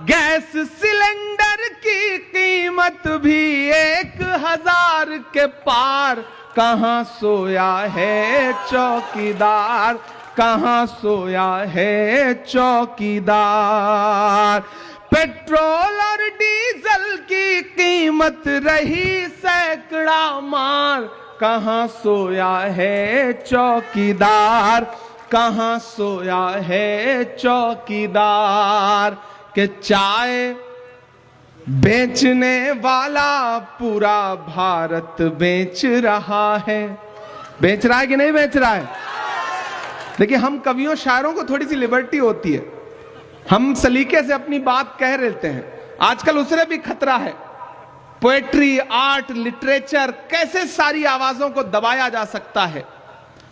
Gas cylinder की कीमत भी 1000 के पार। कहां सोया है चौकीदार, कहां सोया है चौकीदार। पेट्रोल और डीजल की कीमत रही सैकड़ा मार। कहां सोया है चौकीदार, कहां सोया है चौकीदार। के चाय बेचने वाला पूरा भारत बेच रहा है। बेच रहा है कि नहीं बेच रहा है? देखिए, हम कवियों शायरों को थोड़ी सी लिबर्टी होती है, हम सलीके से अपनी बात कह लेते हैं। आजकल उससे भी खतरा है। पोएट्री, आर्ट, लिटरेचर, कैसे सारी आवाजों को दबाया जा सकता है।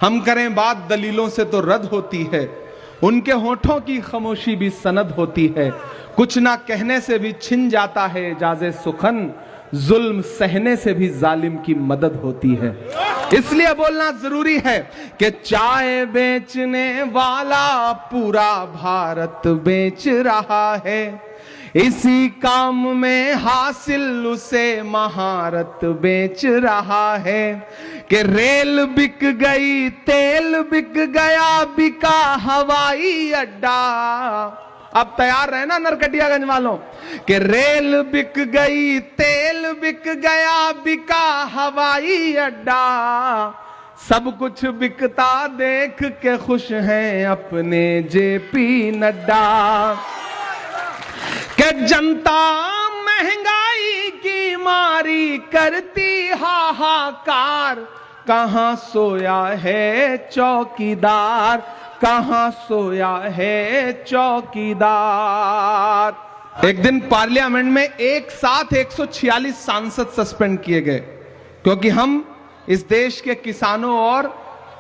हम करें बात दलीलों से तो रद्द होती है, उनके होठों की खामोशी भी सनद होती है। कुछ ना कहने से भी छिन जाता है एजाज़े सुखन, जुल्म सहने से भी जालिम की मदद होती है। इसलिए बोलना जरूरी है कि चाय बेचने वाला पूरा भारत बेच रहा है। इसी काम में हासिल उसे महारत बेच रहा है। कि रेल बिक गई, तेल बिक गया, बिका हवाई अड्डा। अब तैयार रहे ना नरकटियागंज वालों, कि रेल बिक गई, तेल बिक गया, बिका हवाई अड्डा। सब कुछ बिकता देख के खुश हैं अपने जेपी नड्डा। कि जनता महंगाई की मारी करती हाहाकार। कहां सोया है चौकीदार, कहां सोया है चौकीदार। एक दिन पार्लियामेंट में एक साथ 146 सांसद सस्पेंड किए गए, क्योंकि हम इस देश के किसानों और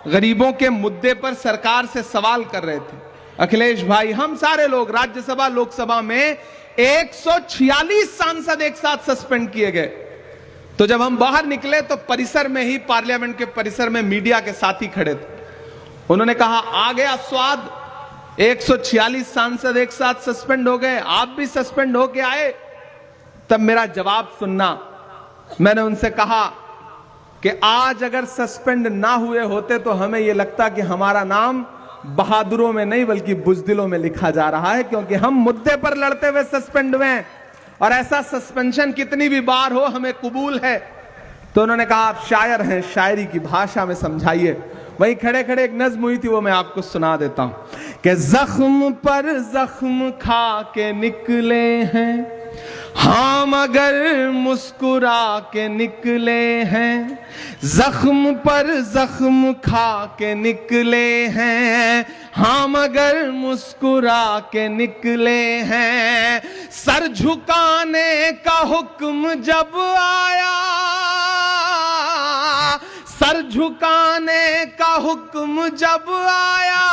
गरीबों के मुद्दे पर सरकार से सवाल कर रहे थे। अखिलेश भाई, हम सारे लोग, राज्यसभा लोकसभा में 146 सांसद एक साथ सस्पेंड किए गए। तो जब हम बाहर निकले तो परिसर में ही, पार्लियामेंट के परिसर में मीडिया के साथी खड़े थे। उन्होंने कहा, आ गया स्वाद, 146 सांसद एक साथ सस्पेंड हो गए, आप भी सस्पेंड होके आए। तब मेरा जवाब सुनना। मैंने उनसे कहा कि आज अगर सस्पेंड ना हुए होते तो हमें यह लगता कि हमारा नाम बहादुरों में नहीं बल्कि बुजदिलों में लिखा जा रहा है, क्योंकि हम मुद्दे पर लड़ते हुए सस्पेंड हुए हैं। और ऐसा सस्पेंशन कितनी भी बार हो हमें कबूल है। तो उन्होंने कहा, आप शायर हैं, शायरी की भाषा में समझाइए। वहीं खड़े खड़े एक नज्म हुई थी, वो मैं आपको सुना देता हूं। कि जख्म पर जख्म खा के निकले हैं हम, अगर मुस्कुरा के निकले हैं। जख्म पर जख्म खा के निकले हैं हम, अगर मुस्कुरा के निकले हैं। सर झुकाने का हुक्म जब आया, सर झुकाने का हुक्म जब आया,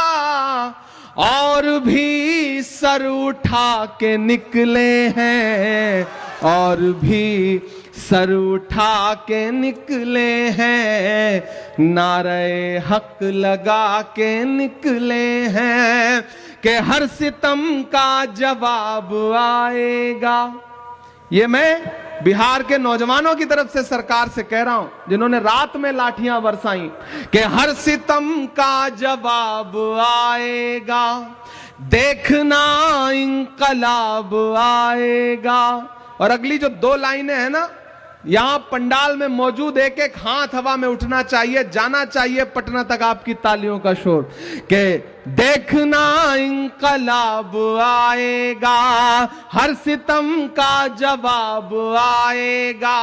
और भी सर उठा के निकले हैं, और भी सर उठा के निकले हैं। नारे हक लगा के निकले हैं कि हर सितम का जवाब आएगा। ये मैं बिहार के नौजवानों की तरफ से सरकार से कह रहा हूं, जिन्होंने रात में लाठियां बरसाई, कि हर सितम का जवाब आएगा, देखना इंकलाब आएगा। और अगली जो 2 लाइनें हैं ना, यहां पंडाल में मौजूद एक एक हाथ हवा में उठना चाहिए, जाना चाहिए पटना तक आपकी तालियों का शोर, कि देखना इंकलाब आएगा, हर सितम का जवाब आएगा।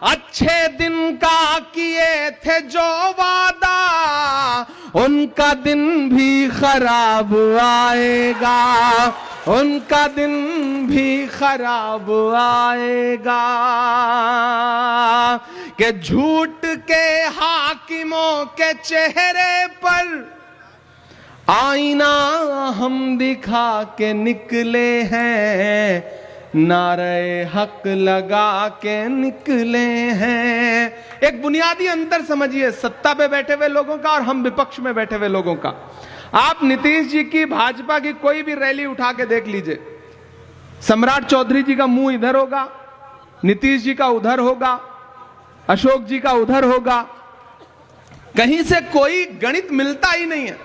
अच्छे दिन का किए थे जो वादा, उनका दिन भी खराब आएगा, उनका दिन भी खराब आएगा। कि झूठ के हाकिमों के चेहरे पर आईना हम दिखा के निकले हैं, नारे हक लगा के निकले हैं। एक बुनियादी अंतर समझिए सत्ता पे बैठे हुए लोगों का और हम विपक्ष में बैठे हुए लोगों का। आप नीतीश जी की, भाजपा की कोई भी रैली उठा के देख लीजिए, सम्राट चौधरी जी का मुंह इधर होगा, नीतीश जी का उधर होगा, अशोक जी का उधर होगा, कहीं से कोई गणित मिलता ही नहीं है।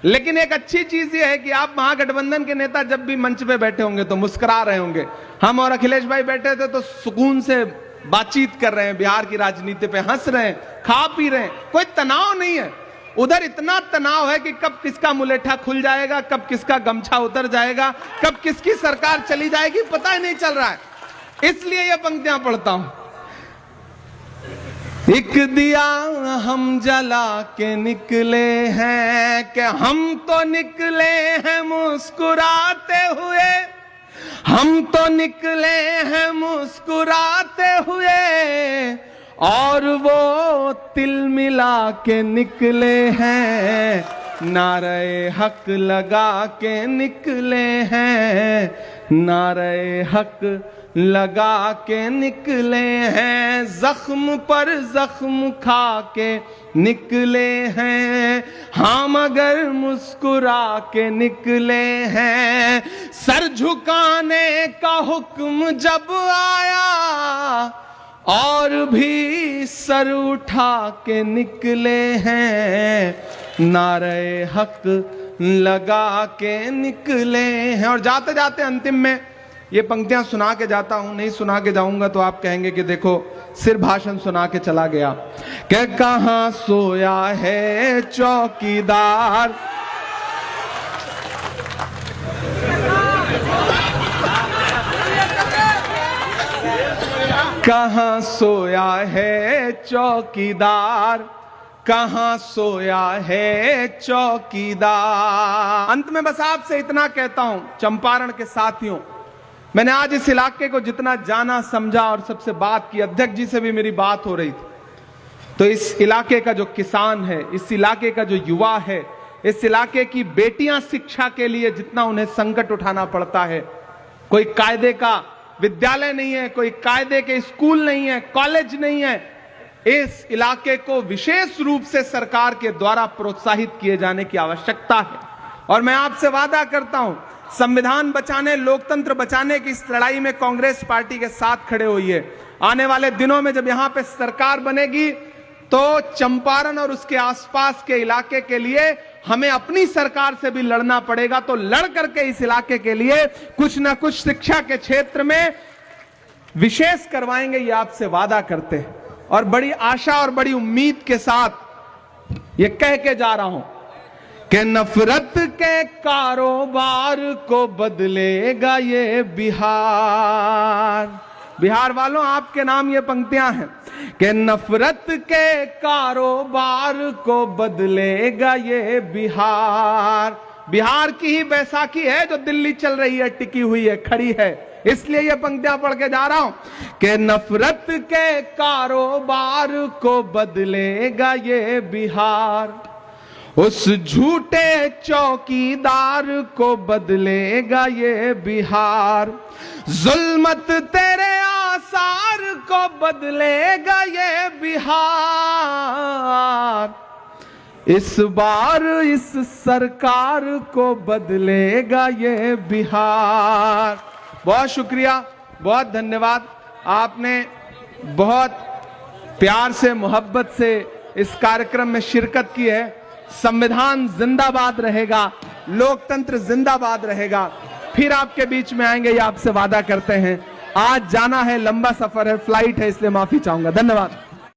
लेकिन एक अच्छी चीज यह है कि आप महागठबंधन के नेता जब भी मंच पे बैठे होंगे तो मुस्कुरा रहे होंगे। हम और अखिलेश भाई बैठे थे तो सुकून से बातचीत कर रहे हैं, बिहार की राजनीति पे हंस रहे हैं, खा पी रहे हैं, कोई तनाव नहीं है। उधर इतना तनाव है कि कब किसका मुलेठा खुल जाएगा, कब किसका गमछा उतर जाएगा, कब किसकी सरकार चली जाएगी, पता ही नहीं चल रहा है। इसलिए ये पंक्तियां पढ़ता हूं। एक दिया हम जला के निकले हैं कि हम तो निकले हैं मुस्कुराते हुए, हम तो निकले हैं मुस्कुराते हुए, और वो तिल मिला के निकले हैं, नारे हक लगा के निकले हैं, नारे हक लगा के निकले हैं, जख्म पर जख्म खा के निकले हैं, हाँ मगर मुस्कुरा के निकले हैं। सर झुकाने का हुक्म जब आया और भी सर उठा के निकले हैं, नारे हक लगा के निकले हैं। और जाते जाते अंतिम में ये पंक्तियां सुना के जाता हूं, नहीं सुना के जाऊंगा तो आप कहेंगे कि देखो सिर्फ भाषण सुना के चला गया। कि कहां सोया है चौकीदार, कहां सोया है चौकीदार, कहां सोया है चौकीदार। अंत में बस आपसे इतना कहता हूं चंपारण के साथियों, मैंने आज इस इलाके को जितना जाना समझा और सबसे बात की, अध्यक्ष जी से भी मेरी बात हो रही थी, तो इस इलाके का जो किसान है, इस इलाके का जो युवा है, इस इलाके की बेटियां शिक्षा के लिए जितना उन्हें संकट उठाना पड़ता है, कोई कायदे का विद्यालय नहीं है, कोई कायदे के स्कूल नहीं है, कॉलेज नहीं है, इस इलाके को विशेष रूप से सरकार के द्वारा प्रोत्साहित किए जाने की आवश्यकता है। और मैं आपसे वादा करता हूं, संविधान बचाने, लोकतंत्र बचाने की इस लड़ाई में कांग्रेस पार्टी के साथ खड़े हुई है। आने वाले दिनों में जब यहां पे सरकार बनेगी तो चंपारण और उसके आसपास के इलाके के लिए हमें अपनी सरकार से भी लड़ना पड़ेगा। तो लड़ करके इस इलाके के लिए कुछ ना कुछ शिक्षा के क्षेत्र में विशेष करवाएंगे, ये आपसे वादा करते हैं। और बड़ी आशा और बड़ी उम्मीद के साथ ये कह के जा रहा हूं कि नफरत के कारोबार को बदलेगा ये बिहार। बिहार वालों, आपके नाम ये पंक्तियां हैं कि नफरत के कारोबार को बदलेगा ये बिहार। बिहार की ही बैसाखी है जो दिल्ली चल रही है, टिकी हुई है, खड़ी है। इसलिए ये पंक्तियां पढ़ के जा रहा हूं कि नफरत के कारोबार को बदलेगा ये बिहार, उस झूठे चौकीदार को बदलेगा ये बिहार, जुल्मत तेरे आसार को बदलेगा ये बिहार, इस बार इस सरकार को बदलेगा ये बिहार। बहुत शुक्रिया, बहुत धन्यवाद। आपने बहुत प्यार से, मोहब्बत से इस कार्यक्रम में शिरकत की है। संविधान जिंदाबाद रहेगा, लोकतंत्र जिंदाबाद रहेगा। फिर आपके बीच में आएंगे, ये आपसे वादा करते हैं। आज जाना है, लंबा सफर है, फ्लाइट है, इसलिए माफी चाहूंगा। धन्यवाद।